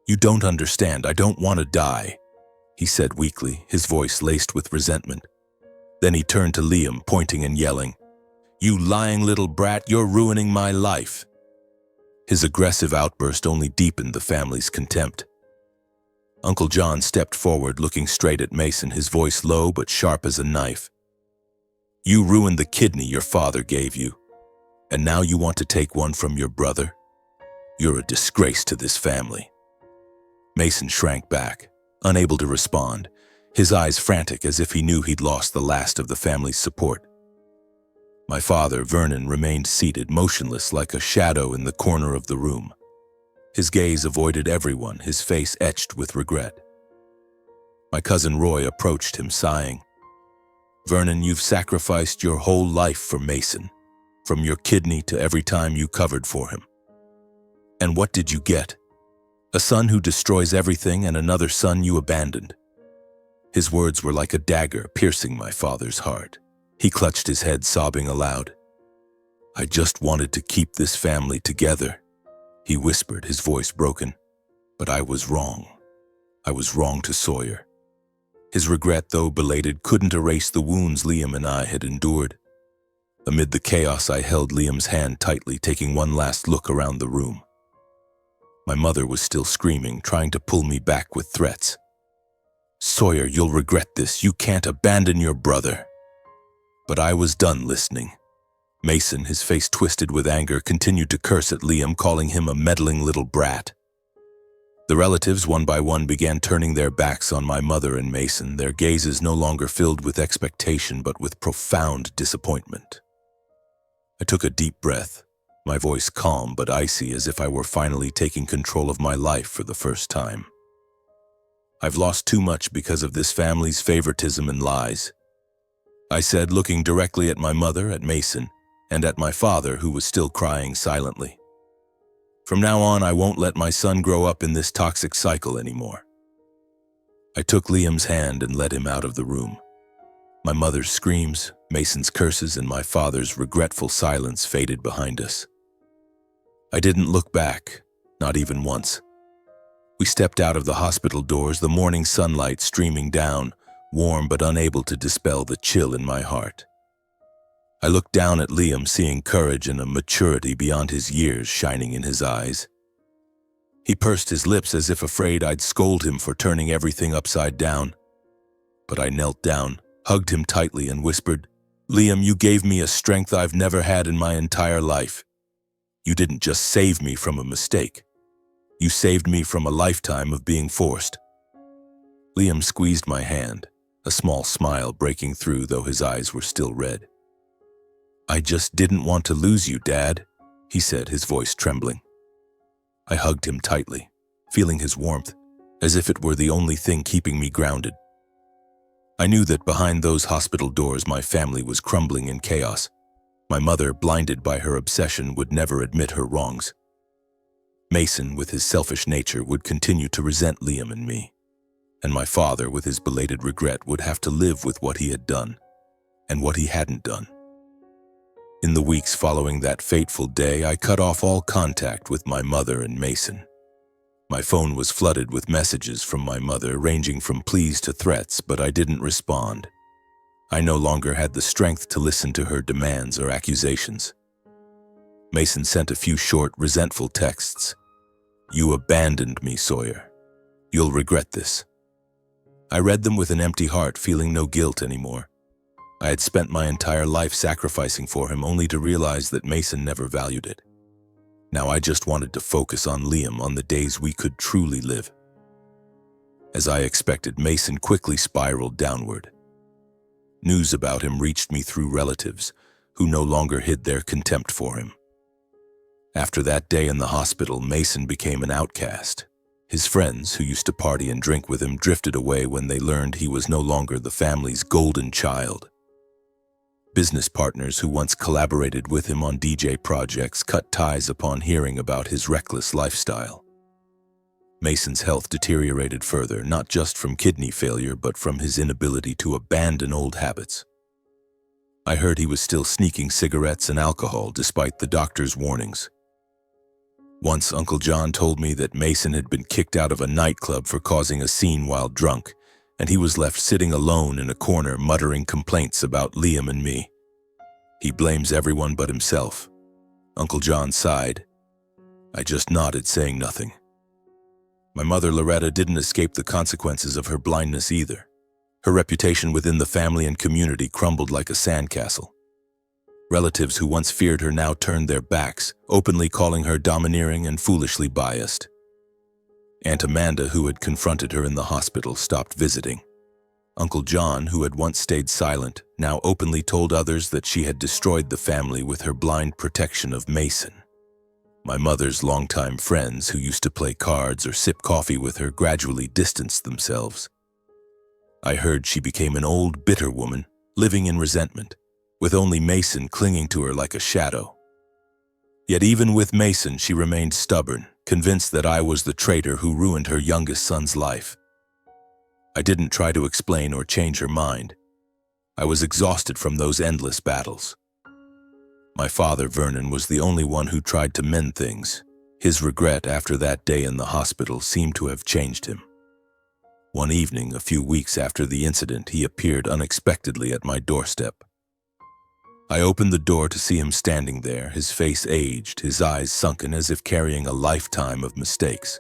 "You don't understand. I don't want to die," he said weakly, his voice laced with resentment. Then he turned to Liam, pointing and yelling, "You lying little brat, you're ruining my life." His aggressive outburst only deepened the family's contempt. Uncle John stepped forward, looking straight at Mason, his voice low but sharp as a knife. "You ruined the kidney your father gave you, and now you want to take one from your brother? You're a disgrace to this family." Mason shrank back, unable to respond, his eyes frantic as if he knew he'd lost the last of the family's support. My father, Vernon, remained seated, motionless like a shadow in the corner of the room. His gaze avoided everyone, his face etched with regret. My cousin Roy approached him, sighing. "Vernon, you've sacrificed your whole life for Mason, from your kidney to every time you covered for him. And what did you get? A son who destroys everything and another son you abandoned." His words were like a dagger, piercing my father's heart. He clutched his head, sobbing aloud. "I just wanted to keep this family together," he whispered, his voice broken. "But I was wrong. I was wrong to Sawyer." His regret, though belated, couldn't erase the wounds Liam and I had endured. Amid the chaos, I held Liam's hand tightly, taking one last look around the room. My mother was still screaming, trying to pull me back with threats. "Sawyer, you'll regret this. You can't abandon your brother." But I was done listening. Mason, his face twisted with anger, continued to curse at Liam, calling him a meddling little brat. The relatives, one by one, began turning their backs on my mother and Mason, their gazes no longer filled with expectation but with profound disappointment. I took a deep breath, my voice calm but icy, as if I were finally taking control of my life for the first time. "I've lost too much because of this family's favoritism and lies," I said, looking directly at my mother, at Mason, and at my father, who was still crying silently. "From now on, I won't let my son grow up in this toxic cycle anymore." I took Liam's hand and led him out of the room. My mother's screams, Mason's curses, and my father's regretful silence faded behind us. I didn't look back, not even once. We stepped out of the hospital doors, the morning sunlight streaming down, warm but unable to dispel the chill in my heart. I looked down at Liam, seeing courage and a maturity beyond his years shining in his eyes. He pursed his lips as if afraid I'd scold him for turning everything upside down. But I knelt down, hugged him tightly, and whispered, "Liam, you gave me a strength I've never had in my entire life. You didn't just save me from a mistake. You saved me from a lifetime of being forced." Liam squeezed my hand, a small smile breaking through, though his eyes were still red. "I just didn't want to lose you, Dad," he said, his voice trembling. I hugged him tightly, feeling his warmth, as if it were the only thing keeping me grounded. I knew that behind those hospital doors my family was crumbling in chaos. My mother, blinded by her obsession, would never admit her wrongs. Mason, with his selfish nature, would continue to resent Liam and me. And my father, with his belated regret, would have to live with what he had done and what he hadn't done. In the weeks following that fateful day, I cut off all contact with my mother and Mason. My phone was flooded with messages from my mother, ranging from pleas to threats, but I didn't respond. I no longer had the strength to listen to her demands or accusations. Mason sent a few short, resentful texts. "You abandoned me, Sawyer. You'll regret this." I read them with an empty heart, feeling no guilt anymore. I had spent my entire life sacrificing for him only to realize that Mason never valued it. Now I just wanted to focus on Liam, on the days we could truly live. As I expected, Mason quickly spiraled downward. News about him reached me through relatives, who no longer hid their contempt for him. After that day in the hospital, Mason became an outcast. His friends, who used to party and drink with him, drifted away when they learned he was no longer the family's golden child. Business partners who once collaborated with him on DJ projects cut ties upon hearing about his reckless lifestyle. Mason's health deteriorated further, not just from kidney failure, but from his inability to abandon old habits. I heard he was still sneaking cigarettes and alcohol despite the doctor's warnings. Once, Uncle John told me that Mason had been kicked out of a nightclub for causing a scene while drunk, and he was left sitting alone in a corner muttering complaints about Liam and me. He blames everyone but himself. Uncle John sighed. I just nodded, saying nothing. My mother, Loretta, didn't escape the consequences of her blindness either. Her reputation within the family and community crumbled like a sandcastle. Relatives who once feared her now turned their backs, openly calling her domineering and foolishly biased. Aunt Amanda, who had confronted her in the hospital, stopped visiting. Uncle John, who had once stayed silent, now openly told others that she had destroyed the family with her blind protection of Mason. My mother's longtime friends, who used to play cards or sip coffee with her, gradually distanced themselves. I heard she became an old, bitter woman, living in resentment, with only Mason clinging to her like a shadow. Yet even with Mason, she remained stubborn, convinced that I was the traitor who ruined her youngest son's life. I didn't try to explain or change her mind. I was exhausted from those endless battles. My father, Vernon, was the only one who tried to mend things. His regret after that day in the hospital seemed to have changed him. One evening, a few weeks after the incident, he appeared unexpectedly at my doorstep. I opened the door to see him standing there, his face aged, his eyes sunken as if carrying a lifetime of mistakes.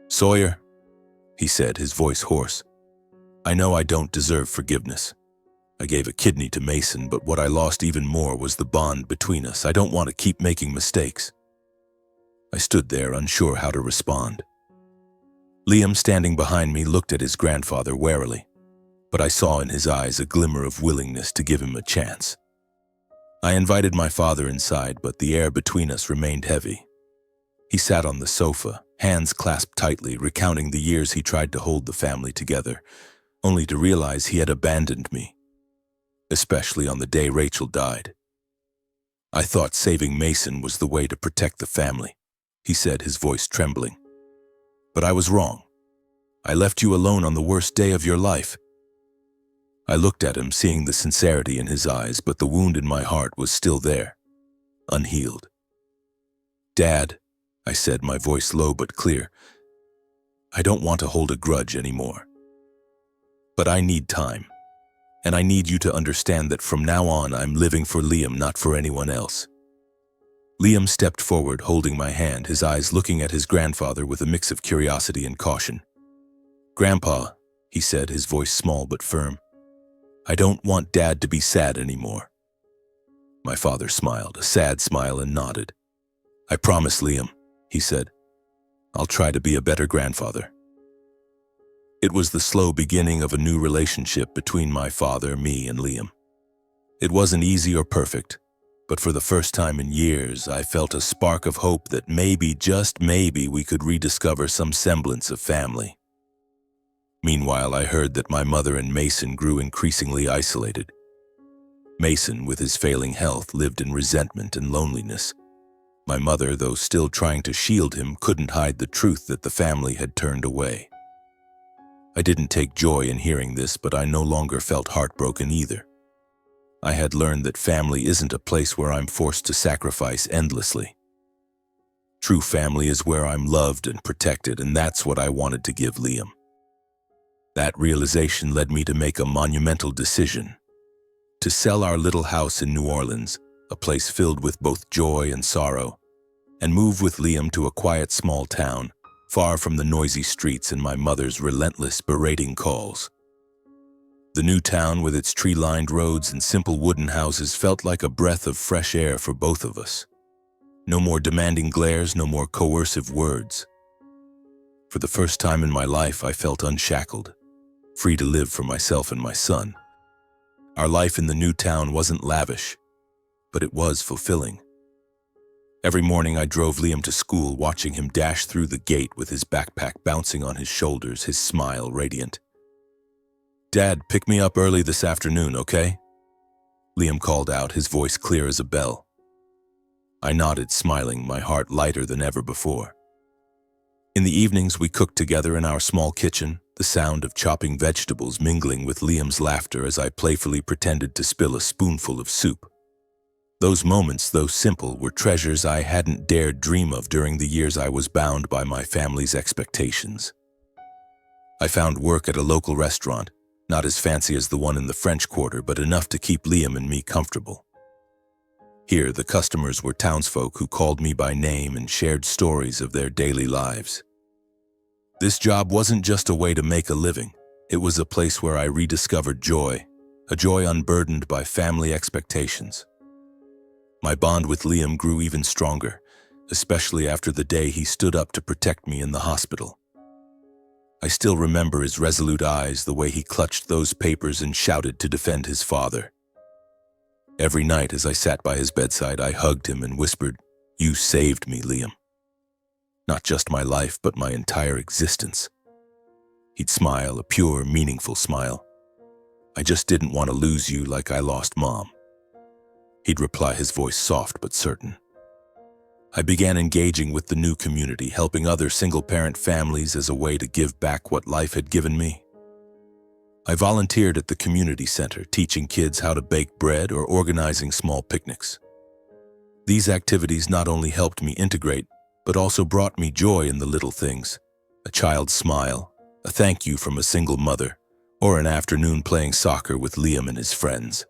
"Sawyer," he said, his voice hoarse, "I know I don't deserve forgiveness. I gave a kidney to Mason, but what I lost even more was the bond between us. I don't want to keep making mistakes." I stood there, unsure how to respond. Liam, standing behind me, looked at his grandfather warily, but I saw in his eyes a glimmer of willingness to give him a chance. I invited my father inside, but the air between us remained heavy. He sat on the sofa, hands clasped tightly, recounting the years he tried to hold the family together, only to realize he had abandoned me, especially on the day Rachel died. "I thought saving Mason was the way to protect the family," he said, his voice trembling. "But I was wrong. I left you alone on the worst day of your life." I looked at him, seeing the sincerity in his eyes, but the wound in my heart was still there, unhealed. "Dad," I said, my voice low but clear, "I don't want to hold a grudge anymore. But I need time. And I need you to understand that from now on I'm living for Liam, not for anyone else." Liam stepped forward, holding my hand, his eyes looking at his grandfather with a mix of curiosity and caution. "Grandpa," he said, his voice small but firm, "I don't want Dad to be sad anymore." My father smiled, a sad smile, and nodded. "I promise, Liam," he said. "I'll try to be a better grandfather." It was the slow beginning of a new relationship between my father, me, and Liam. It wasn't easy or perfect, but for the first time in years, I felt a spark of hope that maybe, just maybe, we could rediscover some semblance of family. Meanwhile, I heard that my mother and Mason grew increasingly isolated. Mason, with his failing health, lived in resentment and loneliness. My mother, though still trying to shield him, couldn't hide the truth that the family had turned away. I didn't take joy in hearing this, but I no longer felt heartbroken either. I had learned that family isn't a place where I'm forced to sacrifice endlessly. True family is where I'm loved and protected, and that's what I wanted to give Liam. That realization led me to make a monumental decision: to sell our little house in New Orleans, a place filled with both joy and sorrow, and move with Liam to a quiet small town, far from the noisy streets and my mother's relentless berating calls. The new town with its tree-lined roads and simple wooden houses felt like a breath of fresh air for both of us. No more demanding glares, no more coercive words. For the first time in my life, I felt unshackled, free to live for myself and my son. Our life in the new town wasn't lavish, but it was fulfilling. Every morning I drove Liam to school, watching him dash through the gate with his backpack bouncing on his shoulders, his smile radiant. "Dad, pick me up early this afternoon, okay?" Liam called out, his voice clear as a bell. I nodded, smiling, my heart lighter than ever before. In the evenings, we cooked together in our small kitchen, the sound of chopping vegetables mingling with Liam's laughter as I playfully pretended to spill a spoonful of soup. Those moments, though simple, were treasures I hadn't dared dream of during the years I was bound by my family's expectations. I found work at a local restaurant, not as fancy as the one in the French Quarter, but enough to keep Liam and me comfortable. Here, the customers were townsfolk who called me by name and shared stories of their daily lives. This job wasn't just a way to make a living. It was a place where I rediscovered joy, a joy unburdened by family expectations. My bond with Liam grew even stronger, especially after the day he stood up to protect me in the hospital. I still remember his resolute eyes, the way he clutched those papers and shouted to defend his father. Every night as I sat by his bedside, I hugged him and whispered, "You saved me, Liam. Not just my life, but my entire existence." He'd smile, a pure, meaningful smile. "I just didn't want to lose you like I lost Mom." He'd reply, his voice soft but certain. I began engaging with the new community, helping other single-parent families as a way to give back what life had given me. I volunteered at the community center, teaching kids how to bake bread or organizing small picnics. These activities not only helped me integrate, but also brought me joy in the little things: a child's smile, a thank you from a single mother, or an afternoon playing soccer with Liam and his friends.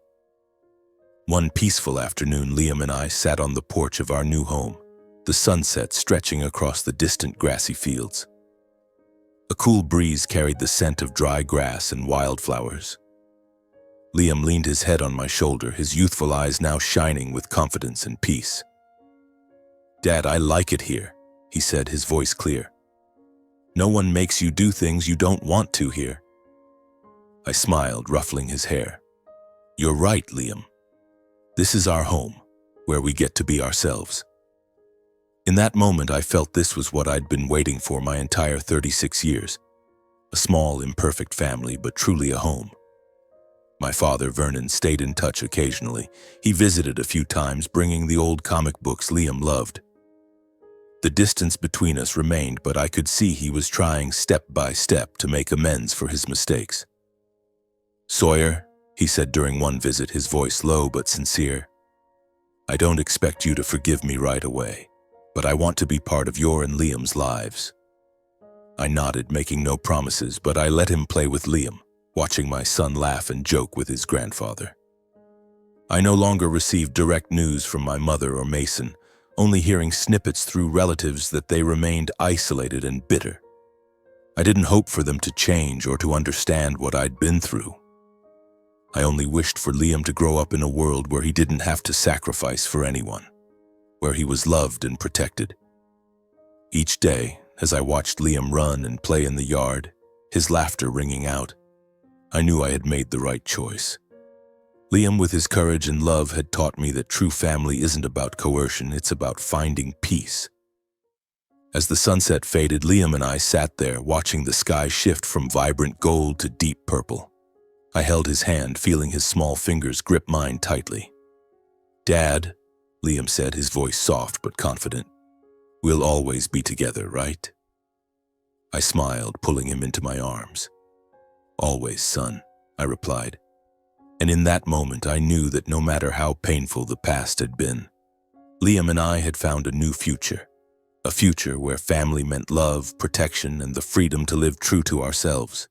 One peaceful afternoon, Liam and I sat on the porch of our new home, the sunset stretching across the distant grassy fields. A cool breeze carried the scent of dry grass and wildflowers. Liam leaned his head on my shoulder, his youthful eyes now shining with confidence and peace. "Dad, I like it here," he said, his voice clear. "No one makes you do things you don't want to here." I smiled, ruffling his hair. "You're right, Liam. This is our home, where we get to be ourselves." In that moment, I felt this was what I'd been waiting for my entire 36 years. A small, imperfect family, but truly a home. My father, Vernon, stayed in touch occasionally. He visited a few times, bringing the old comic books Liam loved. The distance between us remained, but I could see he was trying step by step to make amends for his mistakes. "Sawyer," he said during one visit, his voice low but sincere, "I don't expect you to forgive me right away, but I want to be part of your and Liam's lives." I nodded, making no promises, but I let him play with Liam, watching my son laugh and joke with his grandfather. I no longer received direct news from my mother or Mason, only hearing snippets through relatives that they remained isolated and bitter. I didn't hope for them to change or to understand what I'd been through. I only wished for Liam to grow up in a world where he didn't have to sacrifice for anyone, where he was loved and protected. Each day, as I watched Liam run and play in the yard, his laughter ringing out, I knew I had made the right choice. Liam, with his courage and love, had taught me that true family isn't about coercion, it's about finding peace. As the sunset faded, Liam and I sat there, watching the sky shift from vibrant gold to deep purple. I held his hand, feeling his small fingers grip mine tightly. "Dad," Liam said, his voice soft but confident, "we'll always be together, right?" I smiled, pulling him into my arms. "Always, son," I replied. And in that moment, I knew that no matter how painful the past had been, Liam and I had found a new future. A future where family meant love, protection, and the freedom to live true to ourselves.